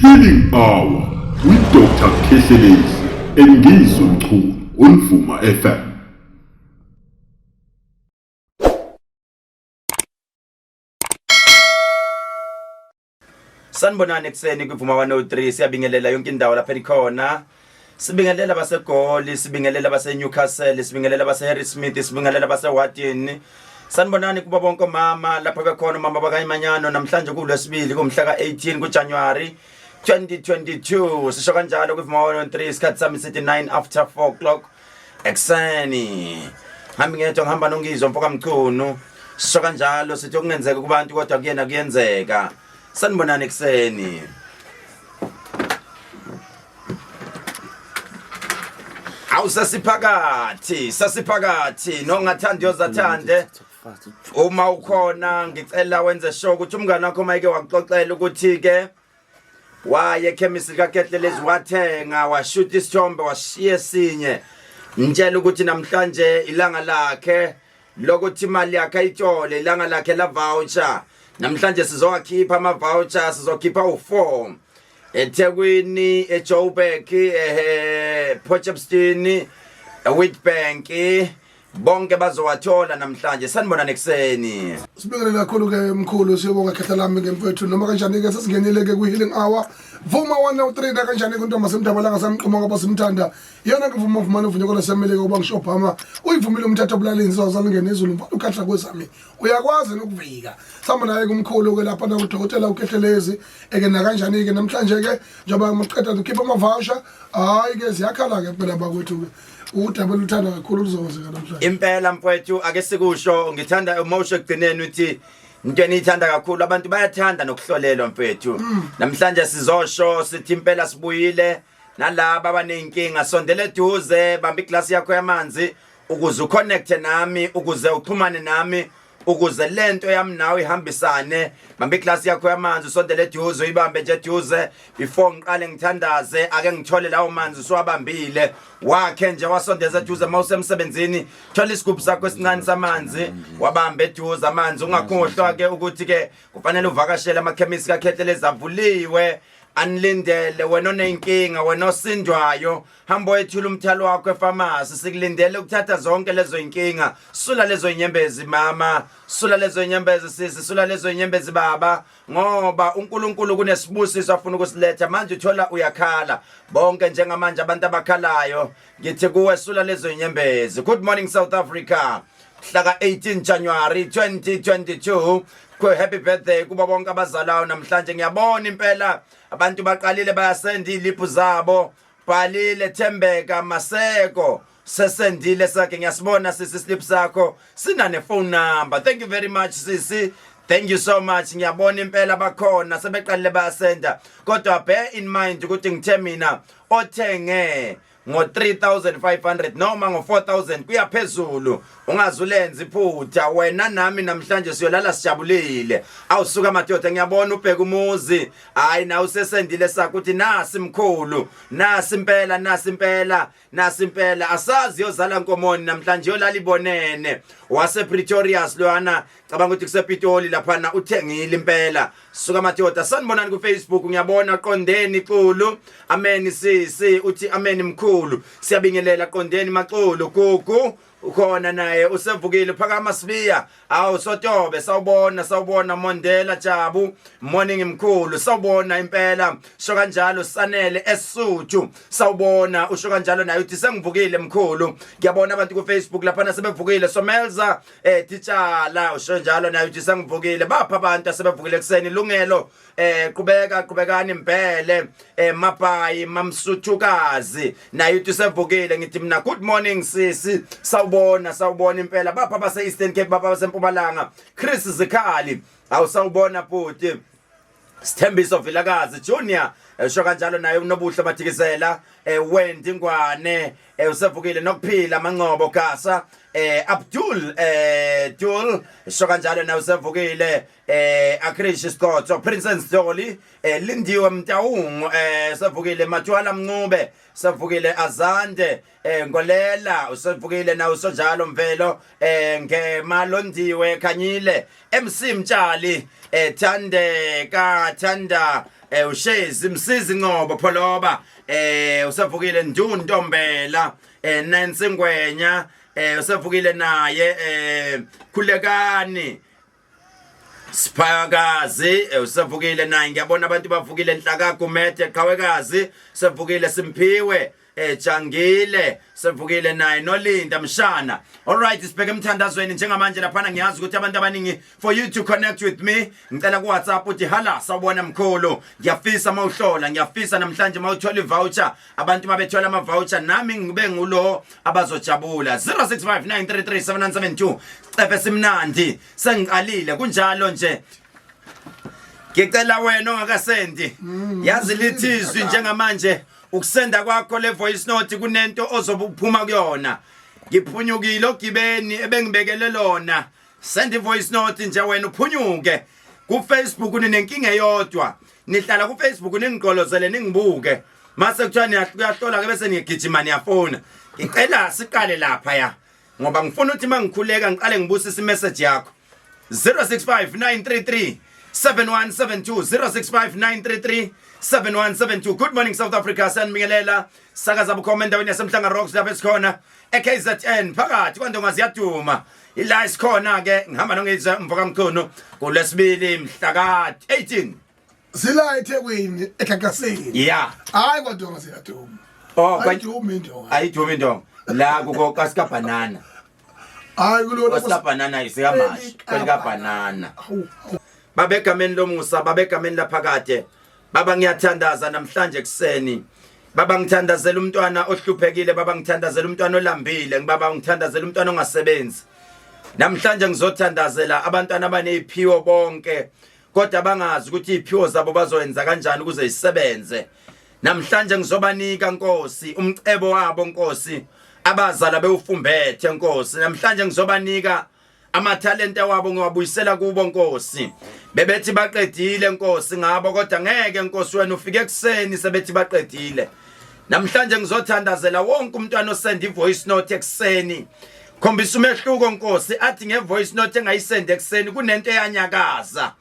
Healing Hour with Dr. Khehlelezi Mchulo on Vuma FM. Sanibonani ekseni kwivuma 103 siyabingelela yonke indawo lapha elikhona. Sibingelela baseGoli, sibingelela baseNewcastle, sibingelela baseHarrismith, sibingelela baseWatini. Sanibonani kuba bonke mama lapha bekhona mama bakayimanyano namhlanje kulwesibili kumhla ka18 kuJanuary 2022. Sisho kanjalo kwivuma 103 isikhathi sami sithi 9 after 4 o'clock ekseni. Hambi ngedwa ngihamba nongizwa mfoka mchunu. Sisho kanjalo sithi okungenzeka kubantu kodwa kuyena kuyenzeka. Sanibonani ekseni. Sasiphakathi nongathandi yozathande. Uma ukhona ngicela wenze sure ukuthi umngane wakho mayike waxoxela ukuthi ke waye ekhemisi kaKhehlelezi wathenga washuta isithombe washiya esinye. Ngitshela ukuthi namhlanje ilanga lakhe lokuthi imali yakhe ayitshole ilanga lakhe la voucher. Namhlanje sizowakhipha ama vouchers sizokhipha u4 eThekwini eJoburg Potchefstroom Witbank bonke bazowathola namhlanje. Sanibonani ekseni. Sibingelela kakhulu ke mkhulu siyobonga Khehlelami ngemfethu noma kanjani ke sesingenile ke ku-healing hour Vuma 103 na kanjani kuntomba semdabalanga samqhuma ngoba simthanda yena ngivuma uvumana uvunyeko lasemeleke uba ngishobhama uyivumile umthatha obulalini sizalingena ezulu mfana ukhahla kwezami uyakwazi nokuvika sihamba naye kumkhulu ke lapha na udokotela uKhehlelezi eke na kanjani ke namhlanje ke njoba maqeda ukhipha ama voucher hayi ke siyakhala ke phela bakwethu ke udabela uthanda kakhulu uzowazeka namhlanje impela mfowethu ake sikusho ngithanda emotion egcineni uthi into eniyithanda kakhulu abantu bayathanda nokuhlolelwa mfowethu. Namhlanje sizosho sithi impela sibuyile nalabo abanenkinga sondela eduze bamba iglass yakho yamanzi ukuze uconnecte nami ukuze uxhumane nami ukuze lento yami nawe ihambisane. Bamba iglass yakho yamanzi sondela eduze uyibambe nje eduze before ngiqale ngithandaze ake ngithole lawo manzi usuwabambile wakhe nje wasondeza eduze mawusemsebenzini thola isigubhu sakho esincane samanzi wabamba eduze amanzi ungakhohlwa ke ukuthi ke kufanele uvakashele amakhemisi kaKhehlelezi avuliwe anilindele wena onenkinga wena osindwayo hamba wethula umthalo wakho ePharmacy sikulindele ukuthatha zonke lezo inkinga. Sula lezo inyembezi mama, sula lezo inyembezi sisi, sula lezo inyembezi baba ngoba uNkulunkulu kunesibusiso afuna ukusiletha manje uthola uyakhala bonke njengamanje abantu abakhalayo ngithi kuwe sula lezo inyembezi. Good morning South Africa mhla ka18 January 2022. Happy birthday kuba bonke abazalayo namhlanje. Ngiyabona impela abantu baqalile bayasenda iliphu zabo balile Thembeka Maseko sesendile sakhe ngiyasibona sisi slip sakho sina ne phone number. Thank you very much sisi, thank you so much. Ngiyabona impela bakhona sebeqalile bayasenda kodwa bear in mind ukuthi ngithe mina othenge ngo 3500 noma ngo 4000 kuyaphezulu ungazulenza iphutha wena nami namhlanje siyolala sijabulile. Awusuka madoda ngiyabona ubheka umuzi hayi na usesendile sakho uthi nasi mkhulu nasi impela asazi yozala Nkomoni namhlanje yolala ibonene wase Pretoria lwana cabanga ukuthi kusepitoli lapha na uthengile impela. Suka madoda sanibonani ku Facebook ngiyabona qondeni Xulu amen sisi uthi amen mkhulu siyabingelela qondeni Maxulu gugu ukhona naye usevukile phakama sibiya awu sotobe sawubona Mondela Jabu morning mkhulu sawubona impela sho kanjalo Sanele eSuthu sawubona usho kanjalo naye uthi sengivukile mkhulu. Ngiyabona abantu ku Facebook lapha nasebevukile Somelza Titshala usho njalo naye uthi sengivukile bapha abantu asebevukile ekseni Lungelo qhubekani Mbele Mabhayi Mamsuthukazi naye uthi sevukile. Ngithi mina good morning sisi sawubona impela bapha base Eastern Cape bapha baseMpumalanga Chris Zikhali awusawubona bhuti Sithembiso Vilakazi Junior sho kanjalo naye unobuhle bathikizela Wendi Ngwane usevukile nokuphila Mangcobo Gasa Abdul Dul sho kanjalo naye usevukile Akrish Scott Princess Dolly Lindiwe Mtaung usevukile Mathwala Mncube usevukile Azande Ngolela usevukile na usonjalo Mvelo ngemalondiwe Khanyile MC Mtshali Thanda uShezi Msizi Nqobo Pholoba usavukile Nduntombela Nancy Ngwenya usavukile naye Khulekani Siphakazi usavukile naye ngiyabona abantu bavukile Nhlaka Gumede Qhawekazi savukile Simphiwe Jangile sevukile naye noLinda Mshana. All right, sibheke emthandazweni njengamanje laphana ngiyazi ukuthi abantu abaningi for you to connect with me ngicela ku WhatsApp uthi hala sawubona mkhulu ngiyafisa mawuhlola ngiyafisa namhlanje mawuthola ivoucher abantu mabethola ama voucher nami ngibe ngulo abazojabula 0659337972 cefe simnandi sengiqalile kunjalo nje ngicela wena ongakasendi yazi lithizwi njengamanje ukusenda kwakho le voice note kunento ozobuphuma kuyona ngiphunyukile ogibeni ebengibekele lona send i voice note nje wena uphunyuke ku Facebook unenkinga eyodwa nihlala ku Facebook ningigqolozele ningibuke mase kuthiwa niyahlola ke bese niyagijima niyafona ngicela siqale lapha ya ngoba ngifuna ukuthi mangikhuleka ngiqale ngibusisa imessage yakho 065933 7172 065933 Good morning South Africa sanibingelela sakaza bukhoma endaweni yasemhlanga Rocks lapha esikhona eKZN phakathi kwandonga ziyaduma ila isikhona ke ngihamba nongizwa mvoka mkhono kulesibili mhla ka 18 sila eThekwini eGagasini yeah hayi kwandonga ziyaduma ayidumi indonga la kuko kasika banana hayi kulona kasika banana isikamasha kwelika banana babegameni lomusa babegameni laphakade baba ngiyathandaza namhlanje kuseni baba ngithandazela umntwana ohluphekile baba ngithandazela umntwana olambile ngibaba ngithandazela umntwana ongasebenzi namhlanje ngizothandazela abantwana abaneziphiwo bonke kodwa bangazi ukuthi iziphiwo zabo bazoyenza kanjani ukuze isebenze namhlanje ngizobanika Nkosi umcebo wabo Nkosi abazala bewufumbethe Nkosi namhlanje ngizobanika amathalente wabo ngiwabuyisela kubo Nkosi bebethi baqedile Nkosi ngabo kodwa ngeke Nkosi wena ufike ekseni sebethi baqedile namhlanje ngizothandazela wonke umntwana osend ivoice note ekseni khombisa umehluko Nkosi athi ngevoice note engayisend ekseni kunento eyanyakaza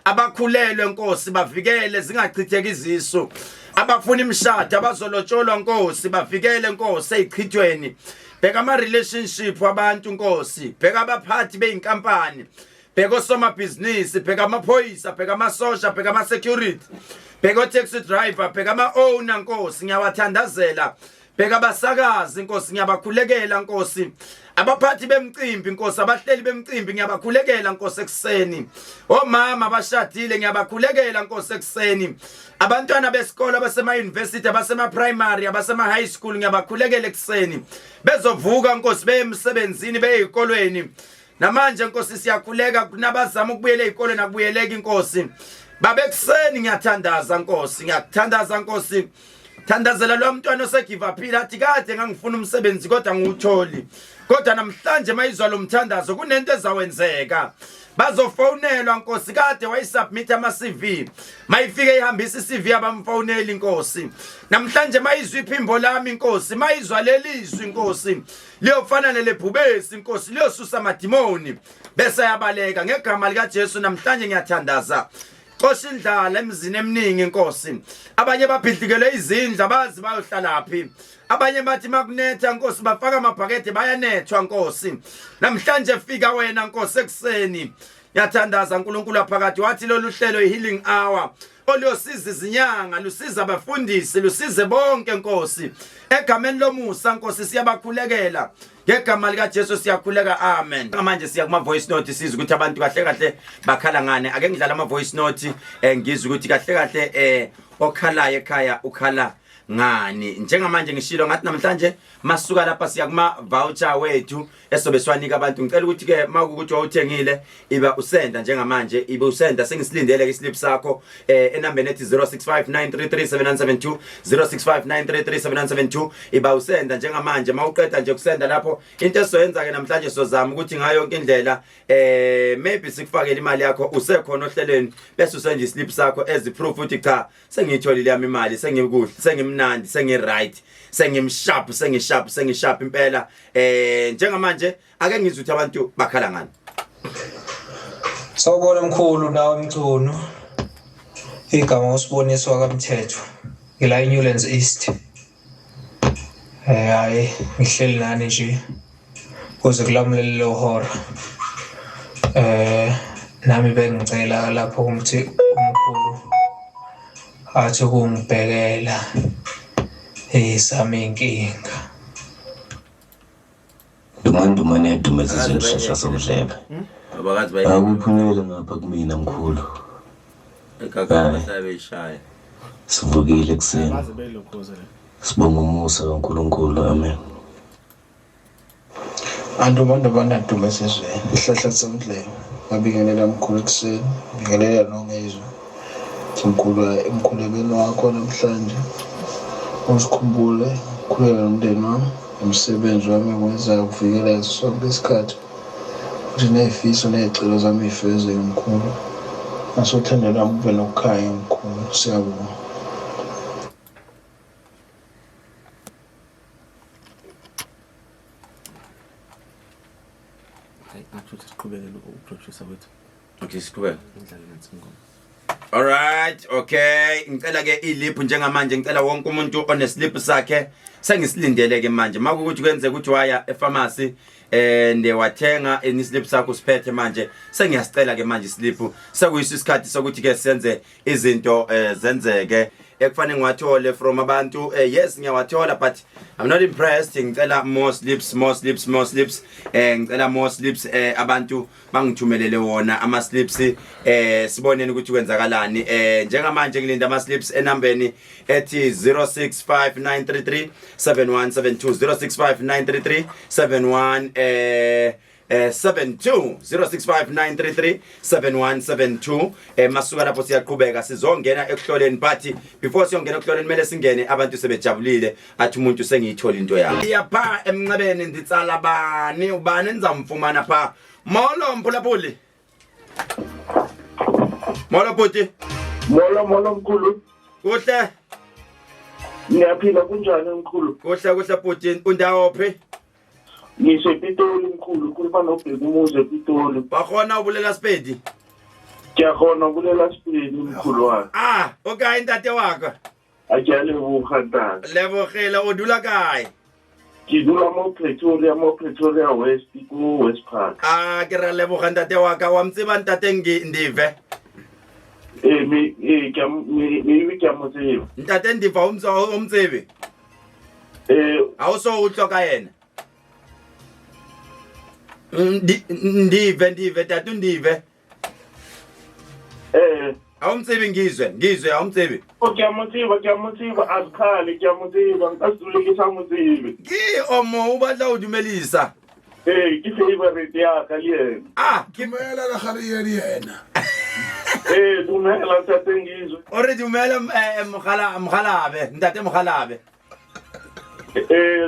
abakhulelwe Nkosi bavikele zingachitheki izisu abafuna imishado abazolotsholwa Nkosi bavikele Nkosi ezichithweni bheka ama relationship wabantu Nkosi bheka abaphathi beinkampani bheka osoma business bheka amaphoyisa bheka amasosha bheka ama security bheka taxi driver bheka ama owner Nkosi ngiyawathandazela bheka abasakazi Nkosi ngiyabakhulekela Nkosi abaphathi bemcimbi Nkosi abahleli bemcimbi ngiyabakhulekela Nkosi ekseni omama abashadile ngiyabakhulekela Nkosi ekseni abantwana besikole abasema university abasema primary abasema high school ngiyabakhulekela ekseni bezovuka Nkosi beyemsebenzini beyikolweni namanje Nkosi siyakhuleka kunabazama ukubuyela ezikolweni akubuyeleki Nkosi babekuseni ngiyathandaza Nkosi ngiyakuthandaza Nkosi thandazela lo mntwana osegive uphila athi kade ngangifuna umsebenzi kodwa ngiwutholi kodwa namhlanje mayizwa lo mthandazo kunento ezawenzeka bazofonelwa Nkosi kade wayisubmit ama CV mayifike ihambisa iCV abamfoneli Nkosi namhlanje mayizwa iphimbo lami Nkosi mayizwa lelizwi Nkosi liyofana nelebhubesi Nkosi liyosusa amadimoni bese yabaleka ngegama lika Jesu namhlanje ngiyathandaza Xosha indlala emzini eminingi Nkosi abanye babhidlikele izindla bazi bayohlala phi abanye bathi makunetha Nkosi bafaka amabhakede bayanethwa Nkosi namhlanje fika wena Nkosi ekseni yathandaza uNkulunkulu aphakathi wathi lolu hlelo ihealing hour oluyosiza izinyanga lusiza abafundisi lusize bonke Nkosi egameni lomusa Nkosi siyabakhulekela ngegama lika Jesu siyakhuleka amen manje siya kuma voice note sizwe ukuthi abantu kahle kahle bakhala ngane ake ngidlala ama voice note ngizwe ukuthi kahle kahle okhalayo ekhaya ukhala ngani njengamanje ngishilo ngathi namhlanje masuka lapha siya kuma voucher wethu esobe siwanika abantu ngicela ukuthi ke makukuthi wawuthengile iba usenda njengamanje ibe usenda sengisilindele ke slip sakho enambeni ethi 0659337972 0659337972 iba usenda njengamanje mawuqeda nje kusenda lapho into esoyenza ke namhlanje sozama ukuthi ngayo yonke indlela maybe sikufakele imali yakho usekhona ohlelweni bese usende islip sakho as proof ukuthi cha sengitholile yami imali sengikuhle sengimnandi sengiright sengisharp impela njengamanje ake ngizwe ukuthi abantu bakhala ngani Sawubona mkhulu nawe mcuno igama usiboniswa kaMthetho ngila eNewlands East. Hayi ngihleli nani nje kuze kulamulele lo hora. Nami bengicela lapho kumthi umkhulu athi kungibhekela sami inkinga. Dumane edumeza izindishasha somdlebe. Abakazi bayi. Akuphumelele ngapha kumina mkhulu. Ekaka basabe ishaya. Sivukile kuseni. Sibonga umusa kaNkulunkulu, amen. Abantu banadumeza ezweni. Ihlahla somdlebe. Ngabingelela mkhulu kuseni, ngibingelela nongezwe. Emkhulekweni wakho namhlanje. Usikhumbule, khuleka nomndeni wami. Umsebenzi wami wenzayo ukuvikela sonke isikhathi. Futhi nezifiso nezicelo zami ifeze mkhulu. Asothanda lami ube nokukhaya mkhulu. Siyabonga. Okay, siqhubeka. All right, okay. Ngicela ke ilip njengamanje ngicela wonke umuntu oneslip sakhe sengisilindele ke manje. Makukuthi kwenze ukuthi waya epharmacy wathenga enislip sakho siphethe manje sengiyasicela ke manje slip sekuyisa isikhathi sokuthi ke senze izinto zenzeke ekufanele ngiwathole from abantu. Yes ngiyawathola but I'm not impressed. Ngicela more slips. Ngicela more slips. Abantu bangithumelele wona ama slips siboneni ukuthi kwenzakalani. Njengamanje ngilinda ama slips enambeni ethi 065933 7172 065933 7172 065933 7172. Masuka lapho siyaqhubeka sizongena ekuhloleni but before siyongena ekuhloleni mele singene abantu sebejabulile athi umuntu sengiyithola into yakhe. Yapha emncebeni nditsala bani ubani nizamfumana pha. Molo mphulaphuli. Molo bhuti. Molo mkhulu. Kuhle. Niyaphila kunjani mkhulu? Kuhle bhuti. Undawo phi? Ngisepitoli mkhulu, kuba nobheka umuze epitoli. Bakhona ubulela Spedi? Ngiyakhona ukulela Spedi mkhulu wami. Okay ntate wakho. Ajale ubukhantana. Lebogela udula kae? Ngidula Pretoria West ku West Park. Ke ra leboga ntate waka wa mtseba ntate ndive. Mi ke motsebe. Ntate ndiva umtsebe. Awuso utloka yena. Ndive tatu ndive. Awumtsibi ngizwe awumtsibi. Kyamutsiba azikhali kyamutsiba ngisasulekisa mutsibi. Ki omo ubadla udumelisa. Ki favorite yakhe liyena. Kimela la khariyeri yena. Dumela tate ngizwe. Ore dumela mkhalabe ntate mkhalabe.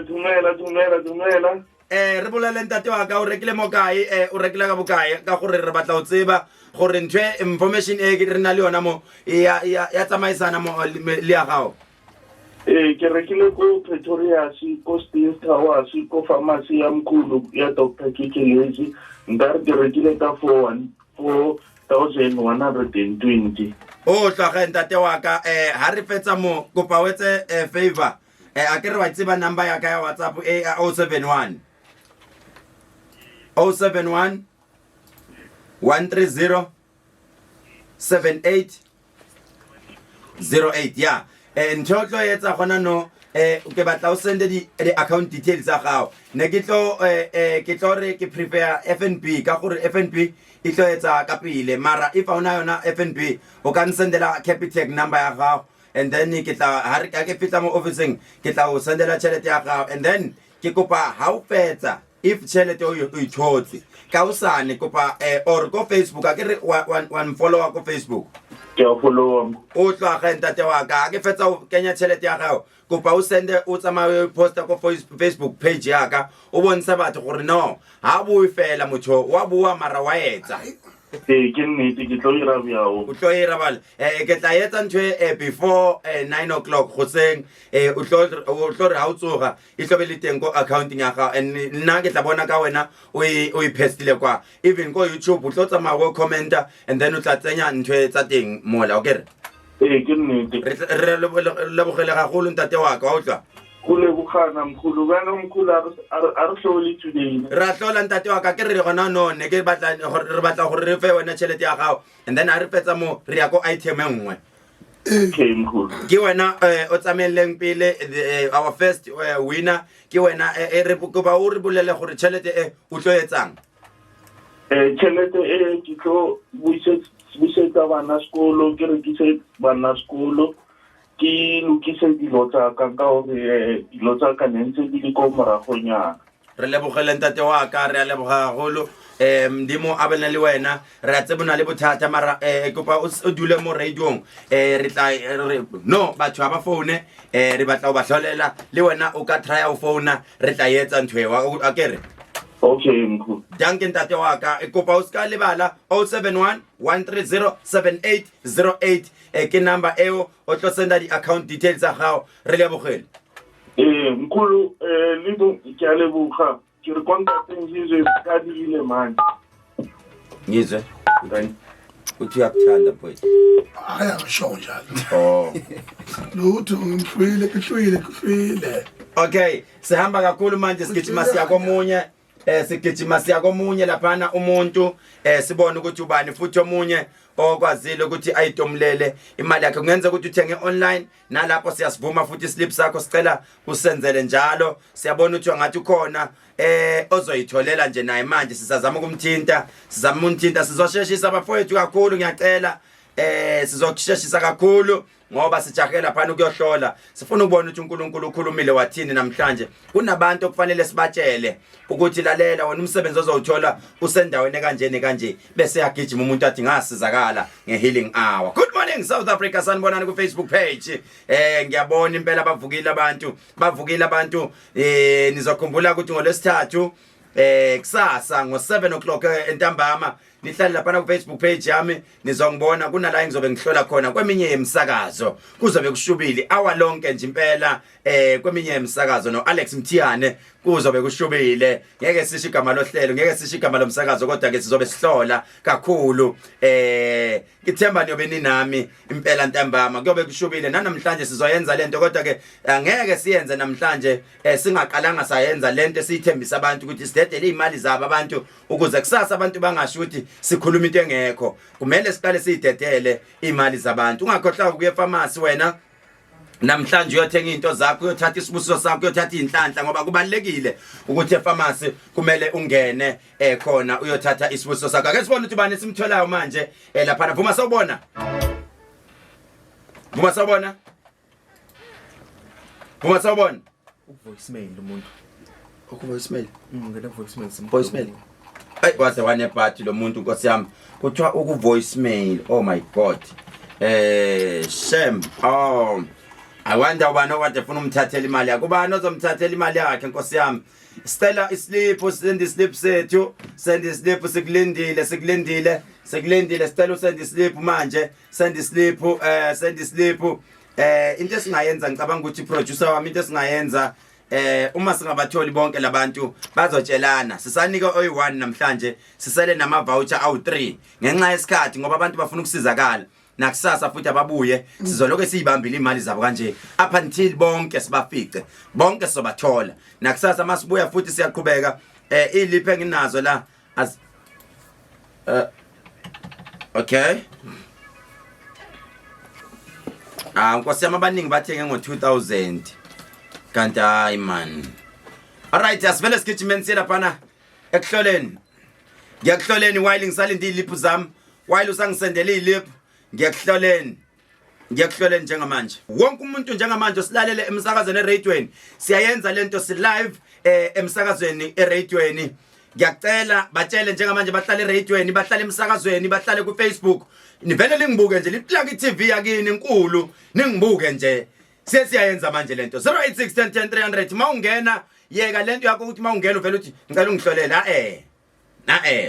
Dumela. Re bolele ntate wa ka o rekile mo kae o rekile ka bokae ka gore re batla o tseba gore ntwe information e ke re na le yona mo ya tsamaisana mo le ya gago. Ke rekile ko Pretoria ko Steel Towers ko pharmacy ya mkhulu ya Dr. Khehlelezi ndare ke rekile ka 4120. Tloga ntate wa ka ha re fetsa mo kopa wetse favor a ke re wa tseba number ya ka ya WhatsApp 071 130 7808 ya ntotlo yetsa gona no ke batla o sende di account details tsa gago ne ke tlo re ke prepare FNB ka gore FNB e tlo etsa ka pele mara if ona yona FNB o ka nsendela Capitec number ya gago and then ke tla ha re ka ke fitla mo officing ke tla o sendela tšhelete ya gago and then ke kopa ha o fetsa if tšhelete o itshotse ka usane kopa or go Facebook a ke re one follower ko Facebook ke follow o tla ga ntate wa ka ke fetsa o kenya tšhelete ya gago kopa o sende o tsamaye poster ko Facebook page ya ka o bontsha batho gore no ha bo fela motho wa bua mara wa etsa ke nnete ke tlo ira biao o tlo ira bale ke tla etsa ntwe before 9 o'clock goseng o tlo re ha o tsoga e tlobele teng ko accounting ya ga and nna ke tla bona ka wena o e pestile kwa even ko YouTube o tlo tsamaya go commenta and then o tla tsenya ntwe tsa teng mola okay ke nnete re lebogele gagolo ntate wa ka wa utlwa go lebogana mkhulu bana mkhulu a re hlole today ra tlola ntate wa ka ke re gona none ke batla re batla gore re fe wena tšhelete ya gago and then a re fetsa mo re ya ko item engwe okay mkhulu ke wena o tsameleng pele our first winner ke wena re kopa o re bolele gore tšhelete e o tlo etsang tšhelete e ke tlo busetsa bana sekolo ke rekise bana sekolo ke lokise dilo tsa ka gore dilo tsa ka ne ntse di le ko moragonyana re lebogele ntate wa ka re a leboga gagolo ndimo a bana le wena re a tsebona le bothata mara kopa o dule mo radiong re tla no batho ba phone re batla o ba hlolela le wena o ka try o phone re tla etsa ntwe wa akere okay mkhulu danke ntate wa ka kopa o ska lebala 071 130 7808 ke number eo o tlo senda di account details tsa gago re lebogele mkhulu lido ke a leboga ke re contacting ngizwe ka dile manje ngizwe uthi uyakuthanda mfowethu hayi angisho njalo oh lutho kuhlwile okay sihamba kakhulu manje sigijima siya komunye sigijima siya komunye laphana umuntu sibone ukuthi ubani futhi omunye okwazile ukuthi ayitomlele imali yakhe kungenza ukuthi uthenge online nalapho siyasivuma futhi slip sakho sicela usenzele njalo siyabona ukuthi ngathi ukhona ozoyitholela nje naye manje sisazama ukumthinta sizosheshisa abafowethu kakhulu ngiyacela sizokusheshisa kakhulu ngoba sijahela phana ukuyohlola sifuna ukubona ukuthi uNkulunkulu ukhulumile wathini namhlanje kunabantu okufanele sibatshele ukuthi lalela wena umsebenzi ozowuthola usendaweni kanje bese yagijima umuntu athi ngasizakala ngehealing hour. Good morning South Africa, sanibonani ku Facebook page. Ngiyabona impela bavukile abantu nizokhumbula ukuthi ngolesithathu kusasa ngo7 o'clock entambama nihlala lapha ku Facebook page yami nizongibona kunala engizobe ngihlola khona kweminye emsakazo kuzobe kushubile hour lonke nje impela kweminye emsakazo no Alex Mthiyane kuzobe kushubile ngeke sisho igama lohlelo ngeke sisho igama lomsakazo kodwa ke sizobe sihlola kakhulu ngithemba niyobe ninami impela ntambama kuyobe kushubile namhlanje sizoyenza lento kodwa ke angeke siyenze namhlanje singaqalanga sayenza lento siyithembisa abantu ukuthi sidedele imali zabo abantu ukuze kusasa abantu bangasho ukuthi sikhuluma into engekho kumele siqale siyidedele imali zabantu ungakhohlwa ukuye pharmacy wena namhlanje uyothenga into zakho uyothatha isibusiso sakho uyothatha inhlanhla ngoba kubalekile ukuthi epharmacy kumele ungene khona uyothatha isibusiso sakho ake sibone ukuthi bani simtholayo manje lapha vuma sawubona voicemail umuntu voicemail ngene voicemail voicemail ay wase wane party lo muntu Nkosi yami kuthiwa uku voicemail oh my god shame I wonder ubani okade ufuna umthathela imali yakhe ubani ozomthathela imali yakhe Nkosi yami Stella islip send islip sethu send islip sikulindile Stella send islip manje send islip into esingayenza ngicabanga ukuthi producer wami into esingayenza uma singabatholi bonke labantu bazotshelana sisanika oyi1 namhlanje sisele nama voucher awu3 ngenxa yesikhathi ngoba abantu bafuna ukusizakala nakusasa futhi ababuye sizoloke siyibambile imali zabo kanje up until bonke sibafice bonke sobathola nakusasa masibuya futhi siyaqhubeka iliphe nginazo la okay Nkosi yami abaningi bathenge ngo2000 kanti hayi man alright asivele sigijimeni siya lapha ekuhloleni ngiyakuhloleni while ngisalinde iliphu zami while usangisendele iliphu ngiyakuhloleni njengamanje wonke umuntu njengamanje silalele emsakazweni eradioweni siyayenza lento si live emsakazweni eradioweni ngiyacela batshele njengamanje bahlale eradioweni bahlale emsakazweni bahlale ku Facebook nivele lingibuke nje liplug iTV yakini enkulu ningibuke nje sesiyayenza manje lento 086110 mawungena yeka lento yakho ukuthi mawungena uvela uthi ngicela ungihlolela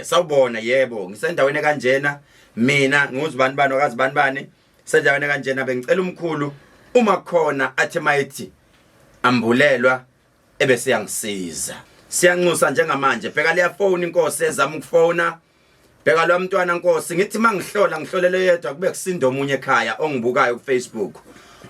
sawubona yebo ngisendaweni kanjena mina nguzibani okazi bani sendaweni kanjena bengicela umkhulu uma khona athi mayithi ambulelwa ebese yangisiza siyanxusa njengamanje bheka leya phone inkosi ezama ukufona Bheka lo mntwana Nkosi ngithi mangihlolele yedwa kube kusinda omunye ekhaya ongibukayo ku Facebook.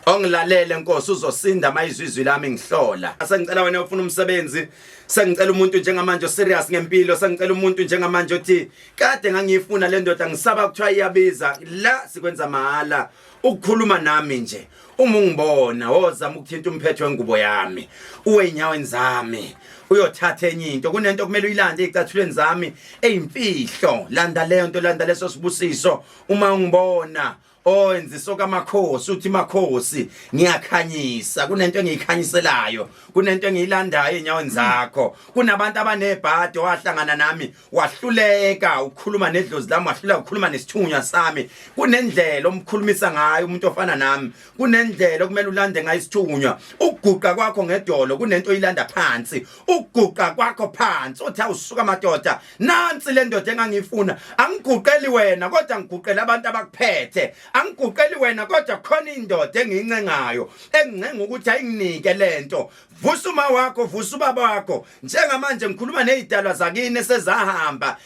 Ongilalele Nkosi uzosinda amayizwi lami ngihlola. Sengicela wena ufuna umsebenzi, sengicela umuntu njengamanje serious ngempilo, sengicela umuntu njengamanje othi kade ngangifuna le ndoda ngisaba kuthiwa iyabiza la sikwenza mahala ukukhuluma nami nje. Uma ungibona wozama ukuthinta umphetho wengubo yami, uwe enyaweni zami. Uyothatha enye into kunento kumele uyilande ezicathulweni zami eyimfihlo, landa leyo nto, landa leso sibusiso. Uma ungibona enzisa kamakhosi uthi makhosi ngiyakhanyisa, kunento engiyikhanyiselayo, kunento engiyilandayo enyaweni zakho. Kunabantu abanebhadi wahlangana nami wahluleka ukukhuluma nedlozi lami, wahluleka ukukhuluma nesithunywa sami. Kunendlela omkhulumisa ngayo umuntu ofana nami, kunendlela okumele ulande ngayo isithunywa. Ukuguqa kwakho ngedolo kunento oyilanda phansi, ukuguqa kwakho phansi uthi awusuka madoda nansi le ndoda engangifuna. Angiguqeli wena kodwa ngiguqela abantu abakuphethe, angiguqeli wena kodwa khona indoda engiyincengayo engincenga ukuthi ayinginike lento. Vusa uma wakho, vusa ubaba wakho. Njengamanje ngikhuluma nezidalwa zakini esezahamba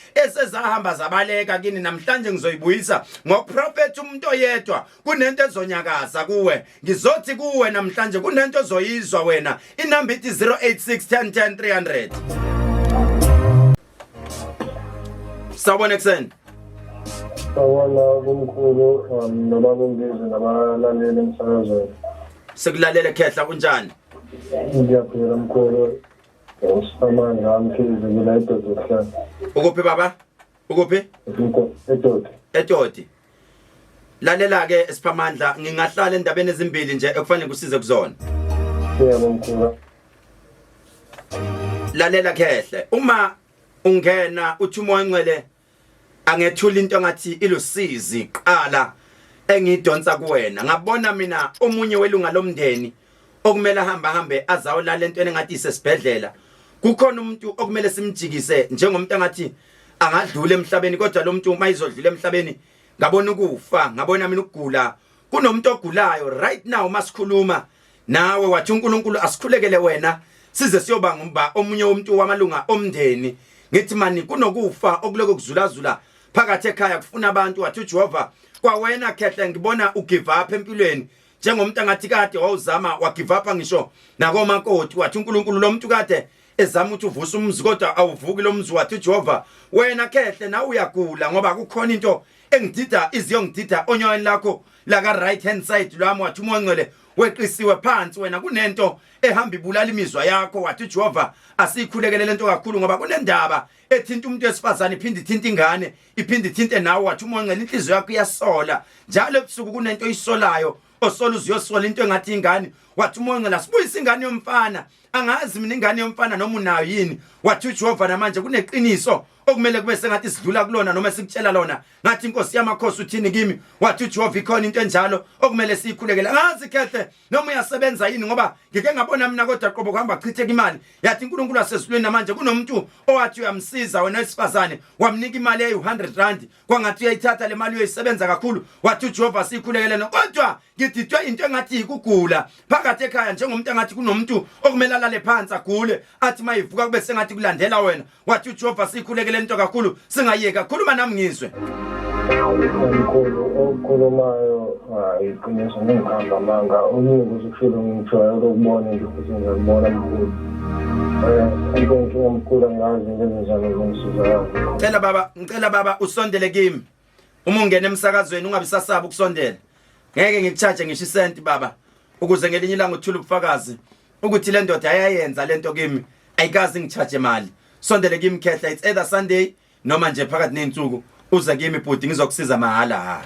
zabaleka kini, namhlanje ngizoyibuyisa ngoprofeti umuntu oyedwa. Kunento ezonyakaza kuwe, ngizothi kuwe namhlanje kunento ozoyizwa wena. Inamba ithi 086 10 10 300. Sawubona ekseni. Sawubona kumkhulu nobaba uMbizi nabalaleli emsakazweni. Sekulalele Khehla kunjani? Ngiyaphila mkhulu. Usamandla amkhize ngila eDodi ukuhlala. Ukuphi baba? Ukuphi? Edodi. Lalela ke Siphamandla, ngingahlala endabeni ezimbili nje ekufanele kusize kuzona. Yebo mkhulu. Lalela Khehle, uma ungena uthi umoya ngcwele angethula into ngathi ilusizi qala engidonsa kuwena. Ngabona mina omunye welunga lomndeni okumele hambe azawulala entweni engathi isesibhedlela. Kukhona umuntu okumele simjikise njengomuntu angathi angadlula emhlabeni, kodwa lo muntu uma izodlula emhlabeni ngabona ukufa, ngabona mina ukugula. Kunomuntu ogulayo right now masikhuluma nawe, wathi uNkulunkulu asikhulekele wena size siyoba ngumba omunye umuntu wamalunga omndeni. Ngithi mani kunokufa okuloko kuzulazula phakathi ekhaya kufuna abantu. Wathi uJehova kwawena Khehle ngibona ugive up empilweni njengomuntu angathi kade wawuzama wagive up ngisho nakomakoti. Wathi uNkulunkulu lo muntu kade ezama ukuthi uvusa umzi kodwa awuvuki lo mzi. Wathi uJehova wena Khehle na uyagula ngoba kukhona into engidida iziyongidida onyaweni lakho la ka right hand side lwami. Wathi umoya ngcwele weqisiwe phansi wena, kunento ehamba ibulala imizwa yakho. Wathi uJehova asikhulekele lento kakhulu ngoba kunendaba ethinta umuntu wesifazane iphinde ithinta ingane iphinde ithinte nawe. Wathi umoya ngcwele inhliziyo yakho iyasola njalo ebusuku, kunento oyisolayo osola uziyosola into engathi ingane. Wathi umoya ngcwele asibuyise ingane yomfana, angazi mina ingane yomfana noma unayo yini. Wathi uJehova namanje kuneqiniso okumele kube sengathi sidlula kulona noma sikutshela lona ngathi inkosi yamakhosi uthini kimi. Wathi uJehova ikhona into enjalo okumele siyikhulekele. Angazi Khehle noma uyasebenza yini ngoba ngike ngabona mina kodwa qobo kuhamba chitheka imali. Yathi uNkulunkulu wasezulwini namanje kunomuntu owathi uyamsiza wena wesifazane wamnika imali eyi100 rand, kwangathi uyayithatha le mali uyoyisebenza kakhulu. Wathi uJehova siyikhulekele kodwa ngididwe into engathi ikugula phakathi ekhaya njengomuntu engathi kunomuntu okumele alale phansi agule athi mayivuka kube sengathi kulandela wena. Wathi uJehova siyikhulekele into kakhulu singayeka khuluma nami ngizwe. Mkhulu okhulumayo iqiniso ngikhamba manga umuntu usufile ngithola ukubona into futhi ngiyabona mkhulu. Into ngimkhulu ngazi ngenzalo ngisiza. Ngicela baba usondele kimi. Uma ungena emsakazweni ungabi sasaba ukusondela. Ngeke ngikucharge ngisho isenti baba ukuze ngelinye ilanga uthule ubufakazi ukuthi le ndoda ayayenza lento kimi, ayikazi ngicharge imali. Sondele kimi Khehle, it's either Sunday noma nje phakathi nensuku uze kimi bhuti ngizokusiza mahala.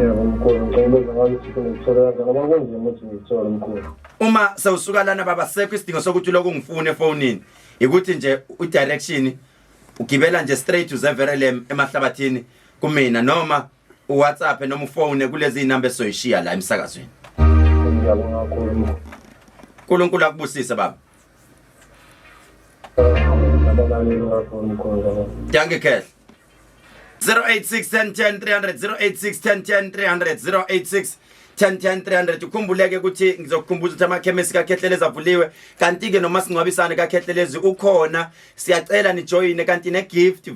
Yebo mkhulu, ngicela ngathi ngithola ngoba kunzima ukuthi ngithole mkhulu. Uma sewusuka lana baba sekho isidingo sokuthi lokho ngifune efonini ukuthi nje udirection ugibela nje straight to Zeverelem emahlabathini kumina noma uWhatsApp noma ufone kulezi inamba esoyishiya la emsakazweni. Ngiyabonga kakhulu. uNkulunkulu akubusise baba. Danke Khehle. 086 10 10 300 086 10 10 300 086 10 ukhumbuleke ukuthi ngizokukhumbuza ukuthi amakhemisi kaKhehlelezi avuliwe kanti ke noma singcwabisane kaKhehlelezi ukhona siyacela nijoyine kanti negift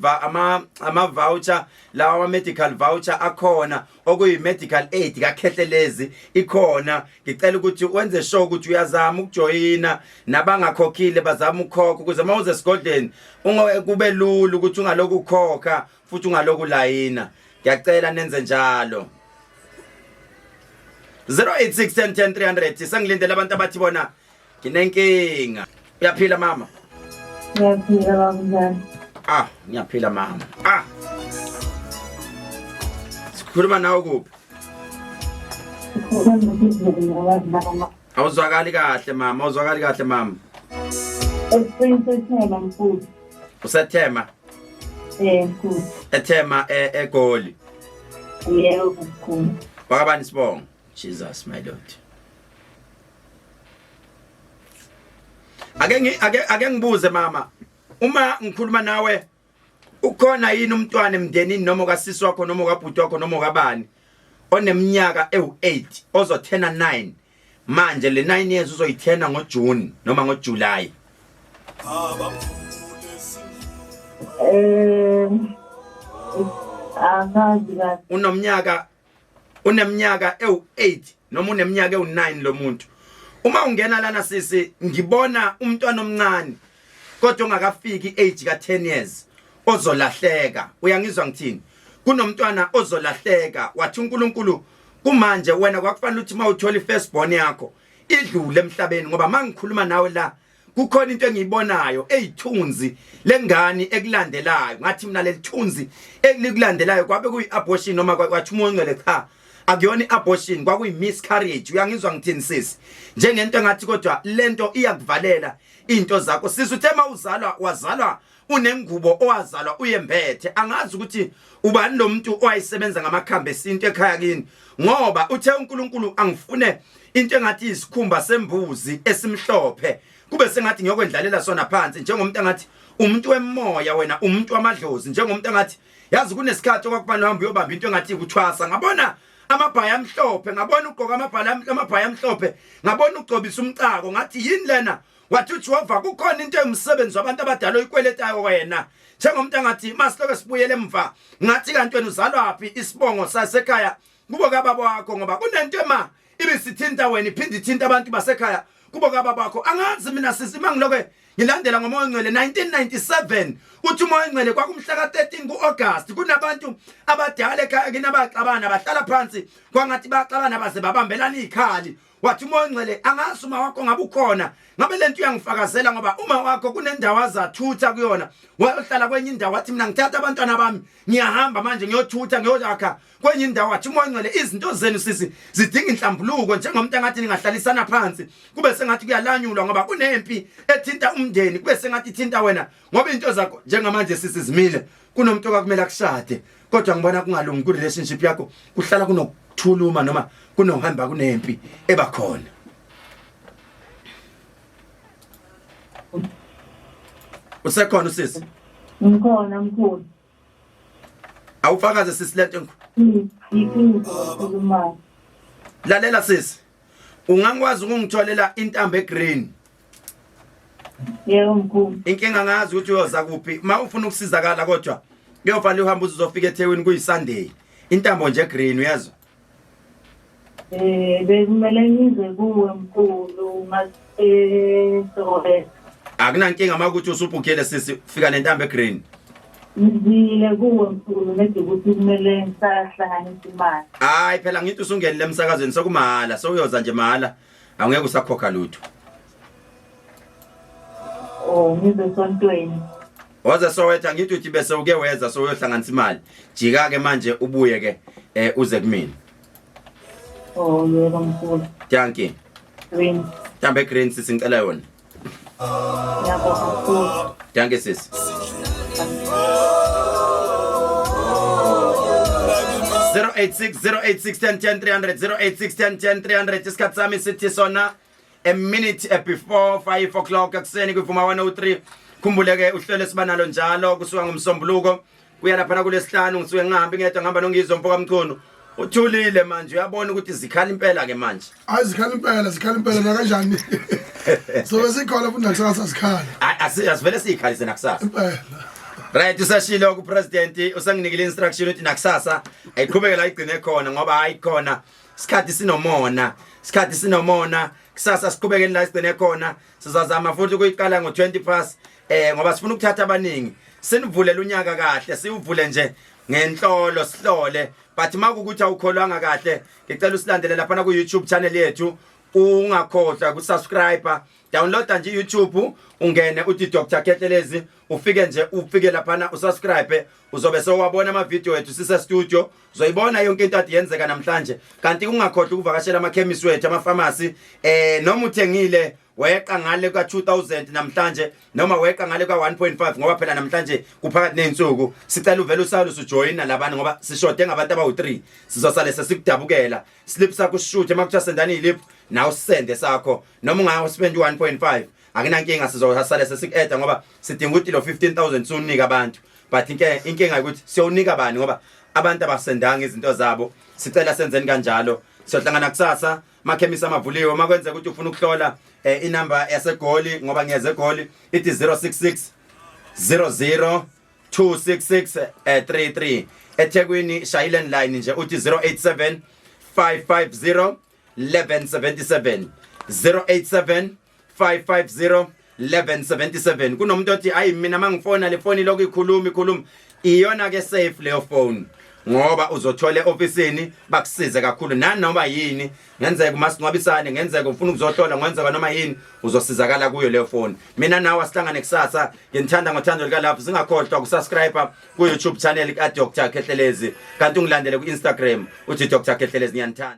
ama voucher lawa medical voucher akhona okuyi medical aid kaKhehlelezi ikhona ngicela ukuthi wenze sure ukuthi uyazama ukujoyina nabangakhokhile bazama ukukhokha ukuze mawuze esigodleni kube lula ukuthi ungaloku ukhokha futhi ungaloku layina ngiyacela nenze njalo 086 10 300 sengilindele abantu abathi bona nginenkinga uyaphila mama Ngiyaphila kanjani? Ngiyaphila mama sikhuluma nawe kuphi awuzwakali kahle mama Esithema mfuthu. Usethema Mfuthu. Ethema eGoli Yebo mkhulu. wakabani sibongo Jesus my Lord ake ngibuze mama uma ngikhuluma nawe ukhona yini umntwana emndenini noma kasisi wakho noma kabhuti wakho noma kabani oneminyaka ewu8 ozothena 9 manje le 9 years uzoyithena ngoJune noma ngoJuly uneminyaka ewu8 noma uneminyaka ewu9 lo muntu uma ungena lana sisi ngibona umntwana omncane kodwa ongakafiki age ka10 years ozolahleka uyangizwa ngithini kunomntwana ozolahleka wathi uNkulunkulu kumanje wena kwakufanele ukuthi mawuthola ifirst born yakho idlule emhlabeni ngoba mangikhuluma nawe la kukhona into engiyibonayo eyithunzi lengane ekulandelayo ngathi mina lelithunzi elikulandelayo kwabe kuyiabortion noma kwathi uMongcwele cha akuyona iabortion kwakuyi miscarriage uyangizwa ngithini sisi njengento engathi kodwa lento iyakuvalela into zakho sisi uthe mawuzalwa wazalwa unengubo owazalwa uyembethe angazi ukuthi ubani lo muntu owayisebenza ngamakhambe esinto ekhaya kini ngoba uthe uNkulunkulu angifune into engathi isikhumba sembuzi esimhlophe kube sengathi ngiyokwendlalela sona phansi njengomuntu engathi umuntu wemoya wena umuntu wamadlozi njengomuntu engathi yazi kunesikhathi okwakufanele uhambe uyobamba into engathi ukuthwasa ngabona amabhaya amhlophe ngabona ugqoka amabhaya amhlophe ngabona ugcobisa umcako ngathi yini lena wathi uJehova kukhona into emsebenzi wabantu abadala oyikweletayo wena njengomuntu engathi masihloke sibuyele emva ngathi kanti wena uzalwapi isibongo sasekhaya kubo kababa wakho ngoba kunento ibisithinta wena iphinde ithinta abantu basekhaya kubo kababa wakho angazi mina sisi mangiloke ngilandela ngomoya ongcwele 1997 uthi umoya ongcwele kwakumhla ka13 kuAugust kunabantu abadala ekhaya kinabaxabana bahlala phansi kwangathi baxabana baze babambelana ikhali wathi umoya ongcwele angazi uma wakho ngabe ukhona ngabe lento uyangifakazela ngoba uma wakho kunendawo azathutha kuyona wahlala kwenye indawo wathi mina ngithatha abantwana bami ngiyahamba manje ngiyothutha ngiyokha kwenye indawo wathi umoya ongcwele izinto zenu sisi zidinga inhlambuluko njengomuntu engathi ningahlalisana phansi kube sengathi kuyalanyulwa ngoba kunempi ethinta umndeni kube sengathi ithinta wena ngoba into zakho njengamanje sisi zimile kunomuntu okakumele akushade kodwa ngibona kungalungi ku relationship yakho kuhlala kunokuthuluma noma kunohamba kunempi ebakhona usekhona usisi Ngikhona mkhulu. awufakaze sisi lento Ikhuluma. lalela sisi ungangikwazi ukungitholela intambo egreen Yebo mkhulu. inkinga ngazi ukuthi uyoza kuphi mawufuna ukusizakala kodwa kuyofanele uhambe uzofika eThekwini kuyiSunday intambo nje green uyazwa Bekumele ngize kuwe mkhulu ngaseSoweto. akunankinga makuthi usubhukele sisi fika nentambo egreen Ngizile kuwe mkhulu nedi ukuthi kumele ngisahlanganisa imali. hayi phela ngithi usungenile emsakazweni sokumahala sokuyoza nje mahala angeke usakhokha lutho Ngize sontweni. waze Soweto ngithi uthi bese uke weza soyohlanganisa imali jika ke manje ubuye ke uze kumina Yebo mkhulu. thank you Green. tambe green sisi ngicela yona Yebo mkhulu. thank you sisi 086 isikhathi sami sithi sona a minute before 5 o'clock ekseni kuvuma 103 khumbuleke uhlelo sibanalo njalo kusuka ngomsombuluko kuya lapha kulesihlanu ngisuke ngihambi ngedwa ngihamba nongizwa mfoka mchunu uthulile manje uyabona ukuthi zikhala impela ke manje Hayi zikhala impela na kanjani? So besikhola futhi nakusasa sikhala. asivele siyikhalise nakusasa Impela. right usashilo ku president usanginikile instruction ukuthi nakusasa ayiqhubeke la igcine khona ngoba hayi khona isikhathi sinomona kusasa siqhubekeni la igcine khona sizazama futhi ukuyiqala ngo20 past ngoba sifuna ukuthatha abaningi sinivulela unyaka kahle siwuvule nje ngenhlolo sihlole but makukuthi awukholwanga kahle ngicela usilandele lapha ku YouTube channel yethu ungakhohlwa ku subscriber download nje YouTube ungene uthi Dr Khehlelezi ufike lapha usubscribe uzobe sewabona ama video ethu sise studio uzoyibona yonke into ade yenzeka namhlanje kanti ungakhohlwa ukuvakashela ama chemist wethu ama pharmacy noma uthengile weqa ngale ka 2000 namhlanje noma weqa ngale ka 1.5 ngoba phela namhlanje kuphakathi nensuku sicela uvele usalo ujoina labantu ngoba sishode ngabantu abawu3 sizosale sesikudabukela slip sakho shoot emakuthiwa sendani ilip nawu sende sakho noma ungayo spend 1.5 akunankinga sizosale sesikueda ngoba sidinga ukuthi lo 15000 sunika abantu but inkinga ukuthi siyawunika bani ngoba abantu abasendanga izinto zabo sicela senzeni kanjalo siyohlangana kusasa makhemisi amavuliwe makwenze ukuthi ufuna ukuhlola inamba yasegoli ngoba ngiyeze egoli ithi 066 00 266 33 eThekwini Shayland line nje uthi 087 550 1177 087 550 1177 kunomuntu othi ayi mina mangifona le phone lokho ikhuluma iyona ke safe leyo phone ngoba uzothola eofisini bakusize kakhulu nanoma yini ngenzeka umasingcwabisane ngenzeka ufuna ukuzohlola ngenzeka noma yini uzosizakala kuyo leyo phone mina nawe asihlangane kusasa ngithanda ngothando lika lapho singakhohlwa kusubscribe ku YouTube channel ka Dr Khehlelezi kanti ungilandele ku Instagram uthi Dr Khehlelezi ngiyanithanda